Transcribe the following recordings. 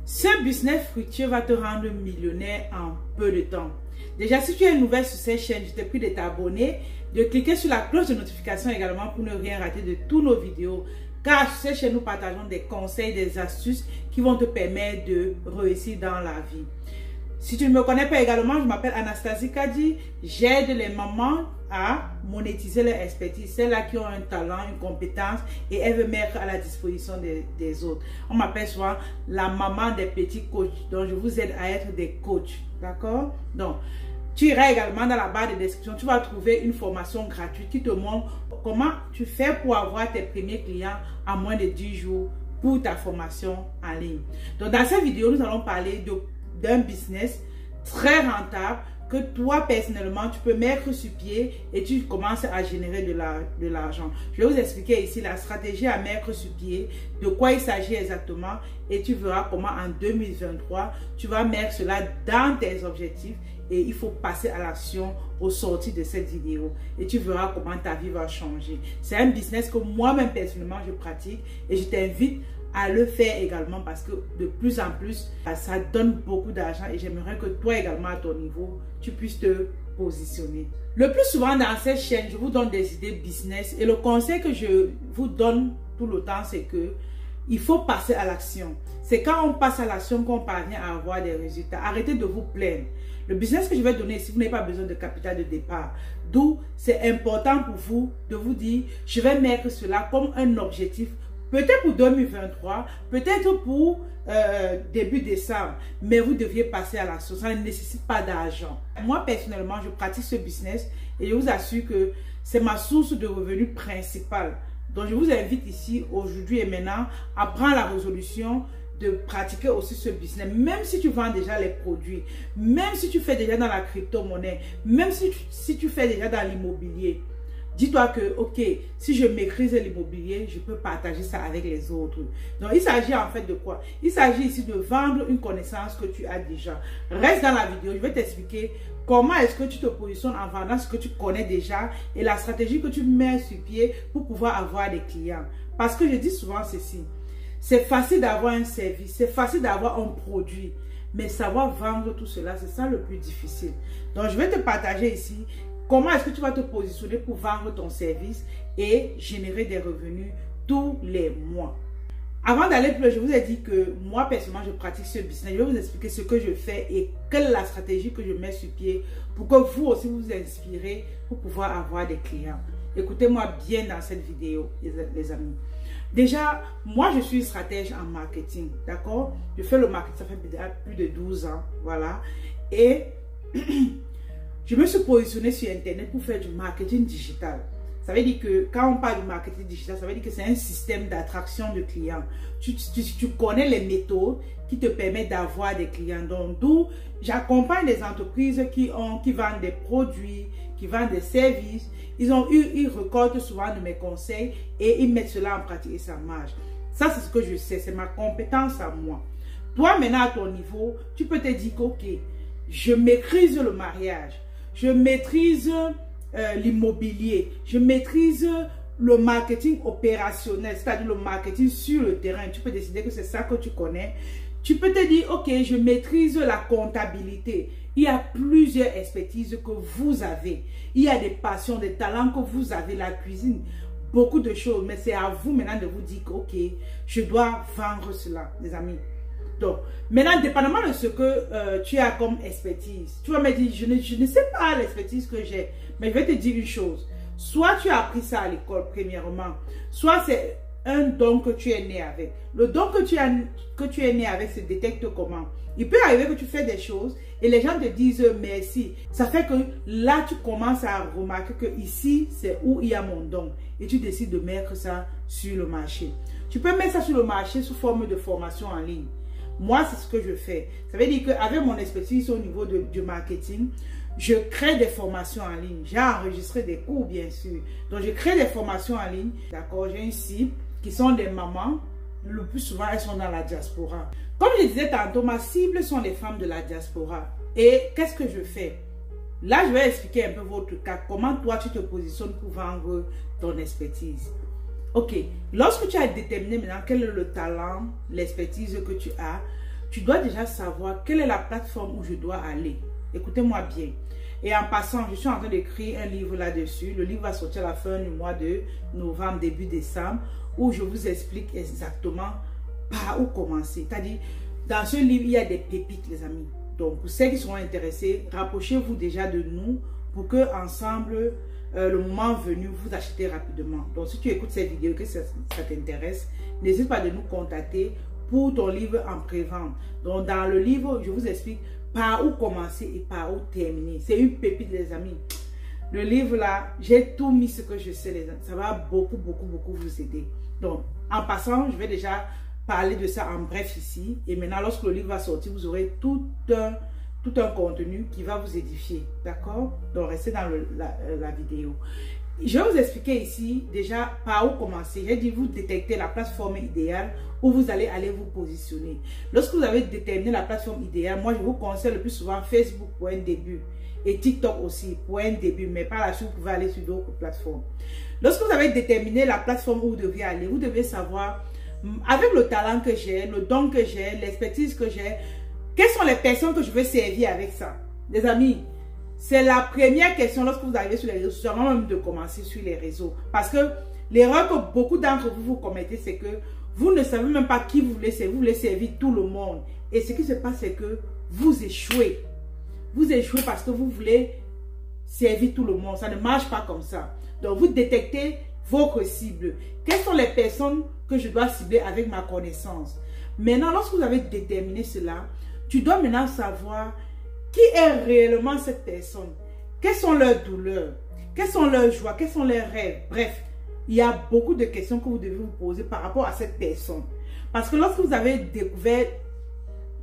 Ce business fructueux va te rendre millionnaire en peu de temps. Déjà, si tu es nouvelle sur cette chaîne, je te prie de t'abonner, de cliquer sur la cloche de notification également pour ne rien rater de tous nos vidéos. Car sur cette chaîne, nous partageons des conseils, des astuces qui vont te permettre de réussir dans la vie. Si tu ne me connais pas également, je m'appelle Anastasie Kadi. J'aide les mamans à monétiser leur expertise, celles-là qui ont un talent, une compétence et elles veulent mettre à la disposition des autres. On m'appelle souvent la maman des petits coachs. Donc, je vous aide à être des coachs. D'accord? Donc, tu iras également dans la barre de description. Tu vas trouver une formation gratuite qui te montre comment tu fais pour avoir tes premiers clients en moins de 10 jours pour ta formation en ligne. Donc, dans cette vidéo, nous allons parler d'un business très rentable que toi personnellement tu peux mettre sur pied et tu commences à générer de l'argent. Je vais vous expliquer ici la stratégie à mettre sur pied, de quoi il s'agit exactement et tu verras comment en 2023 tu vas mettre cela dans tes objectifs et il faut passer à l'action au sortir de cette vidéo et tu verras comment ta vie va changer. C'est un business que moi-même personnellement je pratique et je t'invite à le faire également parce que de plus en plus, ça donne beaucoup d'argent et j'aimerais que toi également à ton niveau, tu puisses te positionner. Le plus souvent dans cette chaîne, je vous donne des idées business et le conseil que je vous donne tout le temps, c'est que il faut passer à l'action. C'est quand on passe à l'action qu'on parvient à avoir des résultats. Arrêtez de vous plaindre. Le business que je vais donner ici, vous n'avez pas besoin de capital de départ. D'où c'est important pour vous de vous dire, je vais mettre cela comme un objectif. Peut-être pour 2023, peut-être pour début décembre, mais vous deviez passer à l'action. Ça ne nécessite pas d'argent. Moi, personnellement, je pratique ce business et je vous assure que c'est ma source de revenus principale. Donc, je vous invite ici, aujourd'hui et maintenant, à prendre la résolution de pratiquer aussi ce business. Même si tu vends déjà les produits, même si tu fais déjà dans la crypto-monnaie, même si tu fais déjà dans l'immobilier. Dis-toi que, ok, si je maîtrise l'immobilier, je peux partager ça avec les autres. Donc, il s'agit en fait de quoi? Il s'agit ici de vendre une connaissance que tu as déjà. Reste dans la vidéo, je vais t'expliquer comment est-ce que tu te positionnes en vendant ce que tu connais déjà et la stratégie que tu mets sur pied pour pouvoir avoir des clients. Parce que je dis souvent ceci, c'est facile d'avoir un service, c'est facile d'avoir un produit. Mais savoir vendre tout cela, c'est ça le plus difficile. Donc, je vais te partager ici comment est-ce que tu vas te positionner pour vendre ton service et générer des revenus tous les mois. Avant d'aller plus loin, je vous ai dit que moi, personnellement, je pratique ce business. Je vais vous expliquer ce que je fais et quelle est la stratégie que je mets sur pied pour que vous aussi vous inspirez pour pouvoir avoir des clients. Écoutez-moi bien dans cette vidéo, les amis. Déjà, moi, je suis stratège en marketing, d'accord? Je fais le marketing, ça fait plus de 12 ans, voilà. Et je me suis positionnée sur Internet pour faire du marketing digital. Ça veut dire que quand on parle du marketing digital, ça veut dire que c'est un système d'attraction de clients. Tu connais les méthodes qui te permettent d'avoir des clients. Donc, d'où j'accompagne des entreprises qui vendent des produits, qui vendent des services. Ils récoltent souvent de mes conseils et ils mettent cela en pratique et ça marche. Ça, c'est ce que je sais. C'est ma compétence à moi. Toi, maintenant, à ton niveau, tu peux te dire que, ok, je maîtrise le mariage. Je maîtrise l'immobilier, je maîtrise le marketing opérationnel, c'est-à-dire le marketing sur le terrain. Tu peux décider que c'est ça que tu connais. Tu peux te dire, ok, je maîtrise la comptabilité. Il y a plusieurs expertises que vous avez. Il y a des passions, des talents que vous avez, la cuisine, beaucoup de choses. Mais c'est à vous maintenant de vous dire que, ok, je dois vendre cela, les amis. Donc, maintenant, dépendamment de ce que tu as comme expertise, tu vas me dire, je ne sais pas l'expertise que j'ai, mais je vais te dire une chose. Soit tu as appris ça à l'école, premièrement, soit c'est un don que tu es né avec. Le don que tu es né avec se détecte comment? Il peut arriver que tu fais des choses et les gens te disent merci. Ça fait que là, tu commences à remarquer que ici, c'est où il y a mon don. Et tu décides de mettre ça sur le marché. Tu peux mettre ça sur le marché sous forme de formation en ligne. Moi, c'est ce que je fais. Ça veut dire qu'avec mon expertise au niveau du marketing, je crée des formations en ligne. J'ai enregistré des cours, bien sûr. Donc, je crée des formations en ligne. D'accord, j'ai une cible qui sont des mamans. Le plus souvent, elles sont dans la diaspora. Comme je disais tantôt, ma cible sont les femmes de la diaspora. Et qu'est-ce que je fais? Là, je vais expliquer un peu votre cas. Comment toi, tu te positionnes pour vendre ton expertise. Ok, lorsque tu as déterminé maintenant quel est le talent, l'expertise que tu as, tu dois déjà savoir quelle est la plateforme où je dois aller. Écoutez-moi bien. Et en passant, je suis en train d'écrire un livre là-dessus. Le livre va sortir à la fin du mois de novembre, début décembre, où je vous explique exactement par où commencer. C'est-à-dire, dans ce livre, il y a des pépites, les amis. Donc, pour ceux qui seront intéressés, rapprochez-vous déjà de nous pour que ensemble, le moment venu, vous achetez rapidement. Donc, si tu écoutes cette vidéo, que ça t'intéresse, n'hésite pas de nous contacter pour ton livre en pré-vente. Donc, dans le livre, je vous explique par où commencer et par où terminer. C'est une pépite, les amis. Le livre là, j'ai tout mis ce que je sais, les amis. Ça va beaucoup vous aider. Donc, en passant, je vais déjà parler de ça en bref ici. Et maintenant, lorsque le livre va sortir, vous aurez tout un contenu qui va vous édifier. D'accord? Donc, restez dans la vidéo. Je vais vous expliquer ici déjà par où commencer. J'ai dit vous détectez la plateforme idéale où vous allez vous positionner. Lorsque vous avez déterminé la plateforme idéale, moi je vous conseille le plus souvent Facebook pour un début et TikTok aussi pour un début, mais par la suite vous pouvez aller sur d'autres plateformes. Lorsque vous avez déterminé la plateforme où vous devez aller, vous devez savoir avec le talent que j'ai, le don que j'ai, l'expertise que j'ai, quelles sont les personnes que je veux servir avec ça. Les amis, c'est la première question lorsque vous arrivez sur les réseaux sociaux, avant même de commencer sur les réseaux. Parce que l'erreur que beaucoup d'entre vous commettez, c'est que vous ne savez même pas qui vous voulez servir. Vous voulez servir tout le monde. Et ce qui se passe, c'est que vous échouez. Vous échouez parce que vous voulez servir tout le monde. Ça ne marche pas comme ça. Donc, vous détectez votre cible. Quelles sont les personnes que je dois cibler avec ma connaissance? Maintenant, lorsque vous avez déterminé cela, tu dois maintenant savoir qui est réellement cette personne? Quelles sont leurs douleurs? Quelles sont leurs joies? Quels sont leurs rêves? Bref, il y a beaucoup de questions que vous devez vous poser par rapport à cette personne. Parce que lorsque vous avez découvert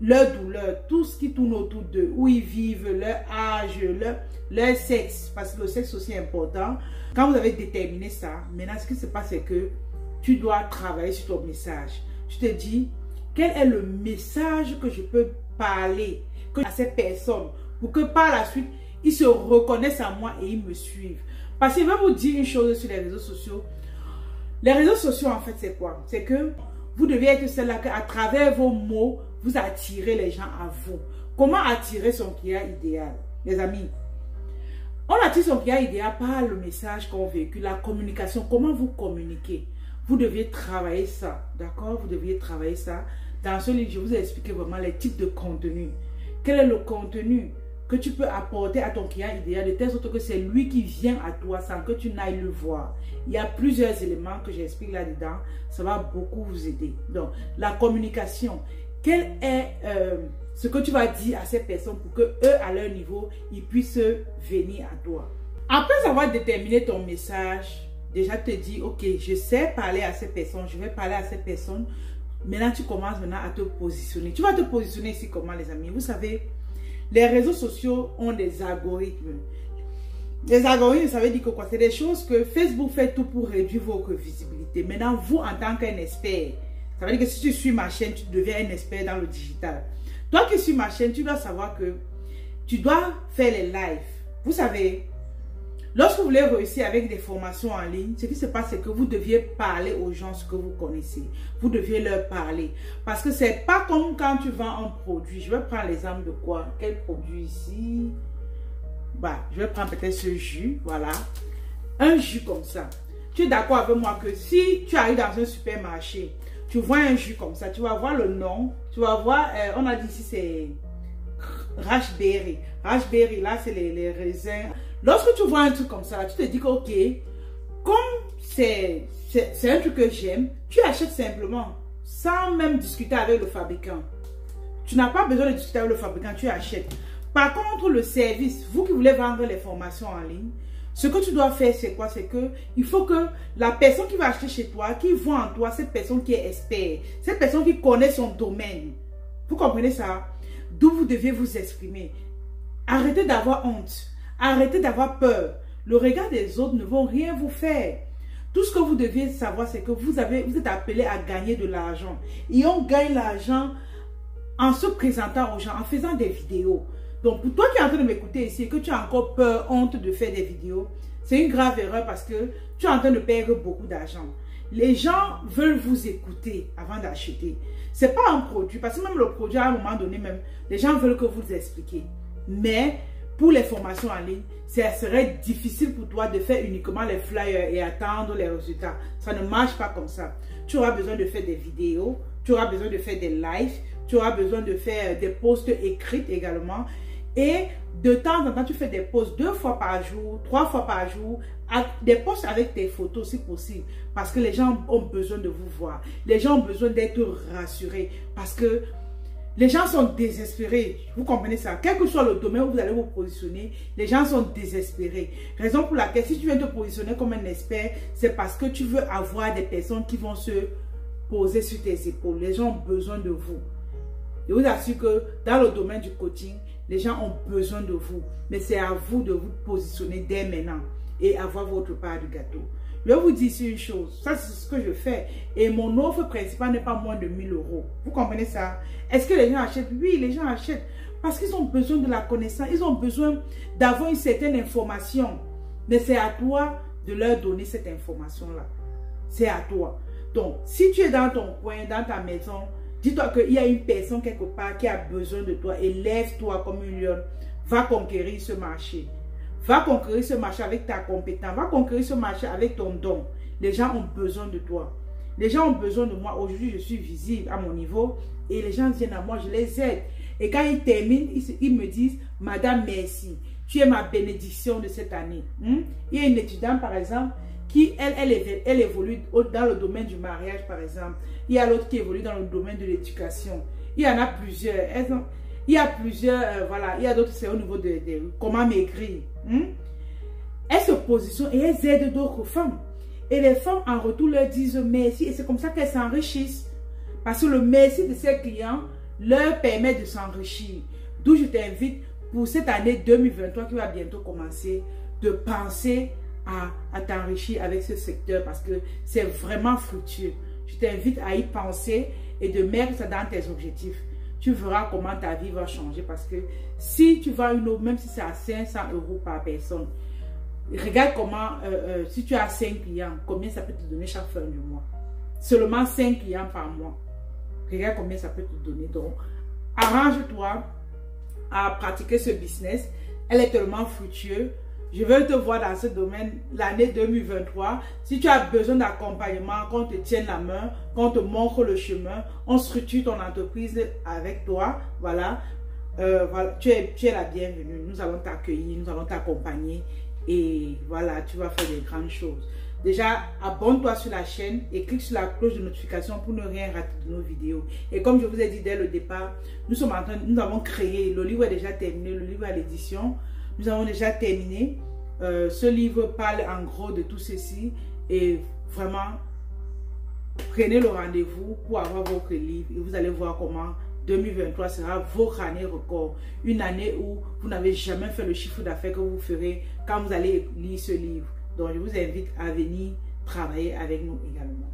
leurs douleurs, tout ce qui tourne autour d'eux, où ils vivent, leur âge, leur sexe, parce que le sexe aussi est important, quand vous avez déterminé ça, maintenant ce qui se passe c'est que tu dois travailler sur ton message. Tu te dis, quel est le message que je peux parler à ces personnes pour que par la suite, ils se reconnaissent à moi et ils me suivent. Parce que je vais vous dire une chose sur les réseaux sociaux. Les réseaux sociaux, en fait, c'est quoi? C'est que vous devez être celle-là qu'à travers vos mots, vous attirez les gens à vous. Comment attirer son client idéal? Les amis, on attire son client idéal par le message qu'on véhicule, la communication, comment vous communiquez. Vous deviez travailler ça, d'accord? Vous deviez travailler ça. Dans ce livre, je vous ai expliqué vraiment les types de contenu. Quel est le contenu que tu peux apporter à ton client idéal de telle sorte que c'est lui qui vient à toi sans que tu n'ailles le voir. Il y a plusieurs éléments que j'explique là-dedans. Ça va beaucoup vous aider. Donc, la communication. Quel est ce que tu vas dire à ces personnes pour que eux, à leur niveau, ils puissent venir à toi? Après avoir déterminé ton message, déjà te dis, ok, je sais parler à ces personnes, je vais parler à ces personnes. Maintenant, tu commences maintenant à te positionner. Tu vas te positionner ici comment, les amis? Vous savez, les réseaux sociaux ont des algorithmes. Les algorithmes, ça veut dire que quoi? C'est des choses que Facebook fait tout pour réduire votre visibilité. Maintenant, vous, en tant qu'un expert, ça veut dire que si tu suis ma chaîne, tu deviens un expert dans le digital. Toi qui suis ma chaîne, tu dois savoir que tu dois faire les lives. Vous savez, lorsque vous voulez réussir avec des formations en ligne, ce qui se passe, c'est que vous deviez parler aux gens ce que vous connaissez. Vous deviez leur parler. Parce que c'est pas comme quand tu vends un produit. Je vais prendre l'exemple de quoi? Quel produit ici? Bah, je vais prendre peut-être ce jus. Voilà. Un jus comme ça. Tu es d'accord avec moi que si tu arrives dans un supermarché, tu vois un jus comme ça, tu vas voir le nom. Tu vas voir, on a dit ici c'est raspberry. Raspberry, là, c'est les raisins. Lorsque tu vois un truc comme ça, tu te dis que, ok, comme c'est un truc que j'aime, tu achètes simplement, sans même discuter avec le fabricant. Tu n'as pas besoin de discuter avec le fabricant, tu achètes. Par contre, le service, vous qui voulez vendre les formations en ligne, ce que tu dois faire, c'est quoi? C'est que il faut que la personne qui va acheter chez toi, qui voit en toi cette personne qui est expert, cette personne qui connaît son domaine. Vous comprenez ça? D'où vous devez vous exprimer. Arrêtez d'avoir honte. Arrêtez d'avoir peur. Le regard des autres ne vont rien vous faire. Tout ce que vous devez savoir, c'est que vous êtes appelé à gagner de l'argent. Et on gagne l'argent en se présentant aux gens, en faisant des vidéos. Donc, pour toi qui es en train de m'écouter ici et que tu as encore peur, honte de faire des vidéos, c'est une grave erreur parce que tu es en train de perdre beaucoup d'argent. Les gens veulent vous écouter avant d'acheter. Ce n'est pas un produit, parce que même le produit, à un moment donné, même, les gens veulent que vous expliquiez. Mais pour les formations en ligne, ça serait difficile pour toi de faire uniquement les flyers et attendre les résultats. Ça ne marche pas comme ça. Tu auras besoin de faire des vidéos, tu auras besoin de faire des lives, tu auras besoin de faire des posts écrits également. Et de temps en temps, tu fais des posts 2 fois par jour, 3 fois par jour, des posts avec tes photos si possible. Parce que les gens ont besoin de vous voir. Les gens ont besoin d'être rassurés. Parce que les gens sont désespérés. Vous comprenez ça? Quel que soit le domaine où vous allez vous positionner, les gens sont désespérés. Raison pour laquelle, si tu viens te positionner comme un expert, c'est parce que tu veux avoir des personnes qui vont se poser sur tes épaules. Les gens ont besoin de vous. Je vous assure que dans le domaine du coaching, les gens ont besoin de vous. Mais c'est à vous de vous positionner dès maintenant et avoir votre part du gâteau. Je vais vous dire ici une chose. Ça, c'est ce que je fais. Et mon offre principale n'est pas moins de 1000 €. Vous comprenez ça? Est-ce que les gens achètent? Oui, les gens achètent. Parce qu'ils ont besoin de la connaissance. Ils ont besoin d'avoir une certaine information. Mais c'est à toi de leur donner cette information-là. C'est à toi. Donc, si tu es dans ton coin, dans ta maison, dis-toi qu'il y a une personne quelque part qui a besoin de toi et lève-toi comme une lionne. Va conquérir ce marché. Va conquérir ce marché avec ta compétence. Va conquérir ce marché avec ton don. Les gens ont besoin de toi. Les gens ont besoin de moi. Aujourd'hui, je suis visible à mon niveau et les gens viennent à moi, je les aide. Et quand ils terminent, ils me disent, Madame, merci. Tu es ma bénédiction de cette année. Il y a une étudiante, par exemple, qui, elle évolue dans le domaine du mariage, par exemple. Il y a l'autre qui évolue dans le domaine de l'éducation. Il y en a plusieurs. Il y a plusieurs, voilà. Il y a d'autres, c'est au niveau de comment maigrir. Elles se positionnent et elles aident d'autres femmes. Et les femmes, en retour, leur disent merci. Et c'est comme ça qu'elles s'enrichissent. Parce que le merci de ces clients leur permet de s'enrichir. D'où je t'invite pour cette année 2023 qui va bientôt commencer, de penser à t'enrichir avec ce secteur parce que c'est vraiment fructueux. Je t'invite à y penser et de mettre ça dans tes objectifs. Tu verras comment ta vie va changer parce que si tu vends une offre, même si c'est à 500 € par personne, regarde comment, si tu as 5 clients, combien ça peut te donner chaque fin du mois. Seulement 5 clients par mois. Regarde combien ça peut te donner. Donc, arrange-toi à pratiquer ce business. Elle est tellement fructueuse. Je veux te voir dans ce domaine l'année 2023. Si tu as besoin d'accompagnement, qu'on te tienne la main, qu'on te montre le chemin, on structure ton entreprise avec toi. Voilà, voilà. Tu es la bienvenue. Nous allons t'accueillir, nous allons t'accompagner. Et voilà, tu vas faire des grandes choses. Déjà, abonne-toi sur la chaîne et clique sur la cloche de notification pour ne rien rater de nos vidéos. Et comme je vous ai dit dès le départ, nous avons créé, le livre est déjà terminé, le livre est à l'édition. Nous avons déjà terminé. Ce livre parle en gros de tout ceci. Et vraiment, prenez le rendez-vous pour avoir votre livre. Et vous allez voir comment 2023 sera votre année record. Une année où vous n'avez jamais fait le chiffre d'affaires que vous ferez quand vous allez lire ce livre. Donc, je vous invite à venir travailler avec nous également.